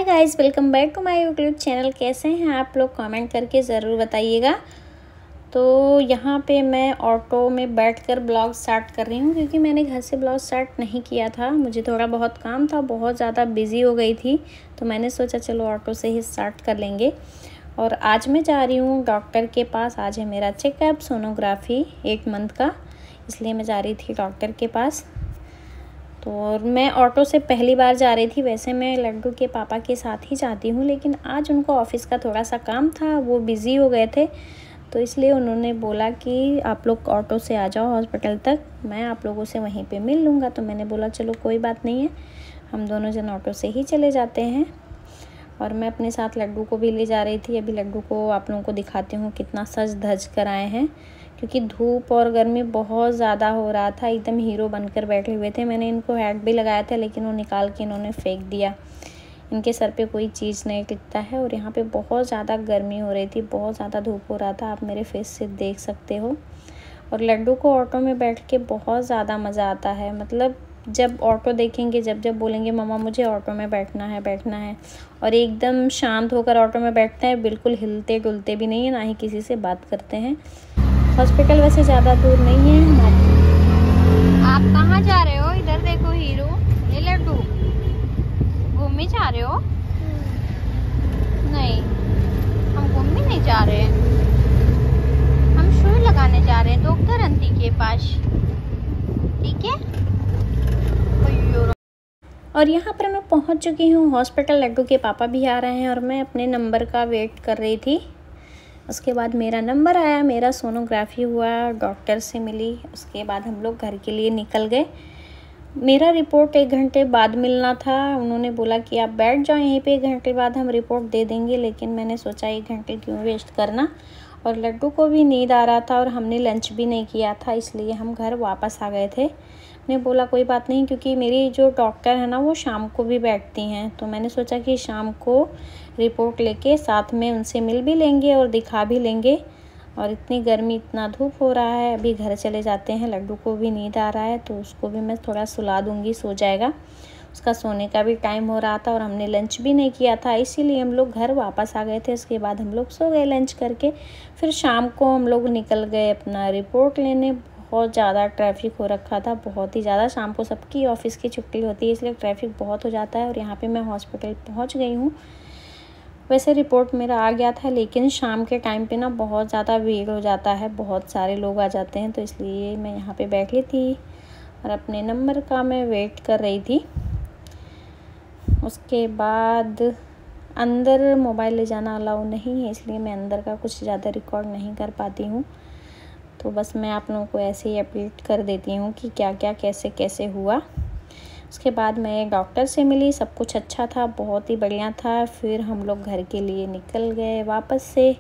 Guys, welcome back to my YouTube channel. कैसे हैं आप लोग? कमेंट करके ज़रूर बताइएगा। तो यहाँ पे मैं ऑटो में बैठकर ब्लॉग स्टार्ट कर रही हूँ क्योंकि मैंने घर से ब्लॉग स्टार्ट नहीं किया था। मुझे थोड़ा बहुत काम था, बहुत ज़्यादा बिज़ी हो गई थी, तो मैंने सोचा चलो ऑटो से ही स्टार्ट कर लेंगे। और आज मैं जा रही हूँ डॉक्टर के पास। आज है मेरा चेकअप, सोनोग्राफी 1 मंथ का, इसलिए मैं जा रही थी डॉक्टर के पास। तो और मैं ऑटो से पहली बार जा रही थी। वैसे मैं लड्डू के पापा के साथ ही जाती हूँ, लेकिन आज उनको ऑफिस का थोड़ा सा काम था, वो बिज़ी हो गए थे, तो इसलिए उन्होंने बोला कि आप लोग ऑटो से आ जाओ हॉस्पिटल तक, मैं आप लोगों से वहीं पे मिल लूँगा। तो मैंने बोला चलो कोई बात नहीं है, हम दोनों जन ऑटो से ही चले जाते हैं। और मैं अपने साथ लड्डू को भी ले जा रही थी। अभी लड्डू को आप लोगों को दिखाती हूँ कितना सज धज कर आए हैं, क्योंकि धूप और गर्मी बहुत ज़्यादा हो रहा था। एकदम हीरो बनकर बैठे हुए थे। मैंने इनको हैट भी लगाया था, लेकिन वो निकाल के इन्होंने फेंक दिया। इनके सर पे कोई चीज़ नहीं टिकता है। और यहाँ पे बहुत ज़्यादा गर्मी हो रही थी, बहुत ज़्यादा धूप हो रहा था, आप मेरे फेस से देख सकते हो। और लड्डू को ऑटो में बैठ के बहुत ज़्यादा मज़ा आता है। मतलब जब ऑटो देखेंगे, जब बोलेंगे मम्मा मुझे ऑटो में बैठना है, और एकदम शांत होकर ऑटो में बैठते हैं, बिल्कुल हिलते डुलते भी नहीं है, ना ही किसी से बात करते हैं। हॉस्पिटल वैसे ज़्यादा दूर नहीं है। आप कहाँ जा रहे हो? इधर देखो हीरो, ये लड्डू घूमने जा रहे हो? नहीं, हम घूमने नहीं जा रहे हैं, हम सुई लगाने जा रहे हैं डॉक्टर आंटी के पास, ठीक है? और यहाँ पर मैं पहुँच चुकी हूँ हॉस्पिटल। लड्डू के पापा भी आ रहे हैं और मैं अपने नंबर का वेट कर रही थी। उसके बाद मेरा नंबर आया, मेरा सोनोग्राफी हुआ, डॉक्टर से मिली, उसके बाद हम लोग घर के लिए निकल गए। मेरा रिपोर्ट 1 घंटे बाद मिलना था। उन्होंने बोला कि आप बैठ जाओ यहीं पे, 1 घंटे बाद हम रिपोर्ट दे देंगे, लेकिन मैंने सोचा 1 घंटे क्यों वेस्ट करना। और लड्डू को भी नींद आ रहा था और हमने लंच भी नहीं किया था, इसलिए हम घर वापस आ गए थे। मैंने बोला कोई बात नहीं, क्योंकि मेरी जो डॉक्टर है ना वो शाम को भी बैठती हैं, तो मैंने सोचा कि शाम को रिपोर्ट लेके साथ में उनसे मिल भी लेंगे और दिखा भी लेंगे। और इतनी गर्मी, इतना धूप हो रहा है, अभी घर चले जाते हैं। लड्डू को भी नींद आ रहा है, तो उसको भी मैं थोड़ा सुला दूँगी, सो जाएगा। उसका सोने का भी टाइम हो रहा था और हमने लंच भी नहीं किया था, इसीलिए हम लोग घर वापस आ गए थे। उसके बाद हम लोग सो गए लंच करके। फिर शाम को हम लोग निकल गए अपना रिपोर्ट लेने। बहुत ज़्यादा ट्रैफिक हो रखा था, बहुत ही ज़्यादा। शाम को सबकी ऑफिस की छुट्टी होती है, इसलिए ट्रैफिक बहुत हो जाता है। और यहाँ पे मैं हॉस्पिटल पहुँच गई हूँ। वैसे रिपोर्ट मेरा आ गया था, लेकिन शाम के टाइम पे ना बहुत ज़्यादा भीड़ हो जाता है, बहुत सारे लोग आ जाते हैं, तो इसलिए मैं यहाँ पे बैठी थी और अपने नंबर का मैं वेट कर रही थी। उसके बाद अंदर मोबाइल ले जाना अलाउ नहीं है, इसलिए मैं अंदर का कुछ ज़्यादा रिकॉर्ड नहीं कर पाती हूँ। तो बस मैं आप लोगों को ऐसे ही अपडेट कर देती हूँ कि क्या क्या कैसे कैसे हुआ। उसके बाद मैं डॉक्टर से मिली, सब कुछ अच्छा था, बहुत ही बढ़िया था। फिर हम लोग घर के लिए निकल गए वापस से।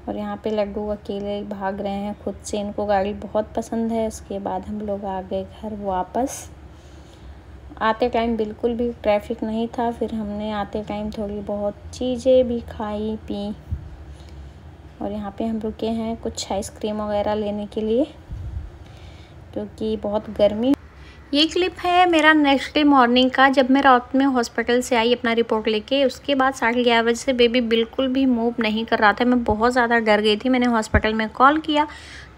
और यहाँ पे लड्डू अकेले भाग रहे हैं खुद से, इनको गाड़ी बहुत पसंद है। उसके बाद हम लोग आ गए घर वापस। आते टाइम बिल्कुल भी ट्रैफिक नहीं था। फिर हमने आते टाइम थोड़ी बहुत चीज़ें भी खाई पी। और यहाँ पे हम रुके हैं कुछ आइसक्रीम वगैरह लेने के लिए, क्योंकि बहुत गर्मी। ये क्लिप है मेरा नेक्स्ट डे मॉर्निंग का, जब मैं रात में हॉस्पिटल से आई अपना रिपोर्ट लेके। उसके बाद 11:30 बजे से बेबी बिल्कुल भी मूव नहीं कर रहा था। मैं बहुत ज़्यादा डर गई थी। मैंने हॉस्पिटल में कॉल किया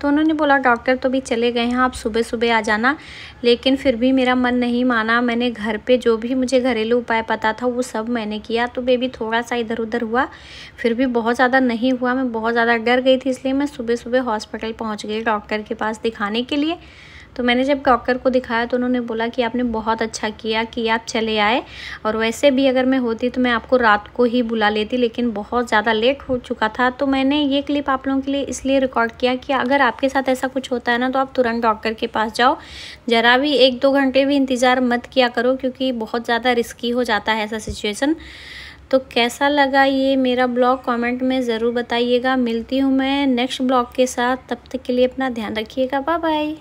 तो उन्होंने बोला डॉक्टर तो भी चले गए हैं, आप सुबह सुबह आ जाना। लेकिन फिर भी मेरा मन नहीं माना। मैंने घर पे जो भी मुझे घरेलू उपाय पता था वो सब मैंने किया, तो बेबी थोड़ा सा इधर उधर हुआ, फिर भी बहुत ज़्यादा नहीं हुआ। मैं बहुत ज़्यादा डर गई थी, इसलिए मैं सुबह सुबह हॉस्पिटल पहुँच गई डॉक्टर के पास दिखाने के लिए। तो मैंने जब डॉक्टर को दिखाया तो उन्होंने बोला कि आपने बहुत अच्छा किया कि आप चले आए, और वैसे भी अगर मैं होती तो मैं आपको रात को ही बुला लेती, लेकिन बहुत ज़्यादा लेट हो चुका था। तो मैंने ये क्लिप आप लोगों के लिए इसलिए रिकॉर्ड किया कि अगर आपके साथ ऐसा कुछ होता है ना, तो आप तुरंत डॉक्टर के पास जाओ। ज़रा भी 1-2 घंटे भी इंतज़ार मत किया करो, क्योंकि बहुत ज़्यादा रिस्की हो जाता है ऐसा सिचुएशन। तो कैसा लगा ये मेरा ब्लॉग कमेंट में ज़रूर बताइएगा। मिलती हूँ मैं नेक्स्ट ब्लॉग के साथ, तब तक के लिए अपना ध्यान रखिएगा। Bye bye.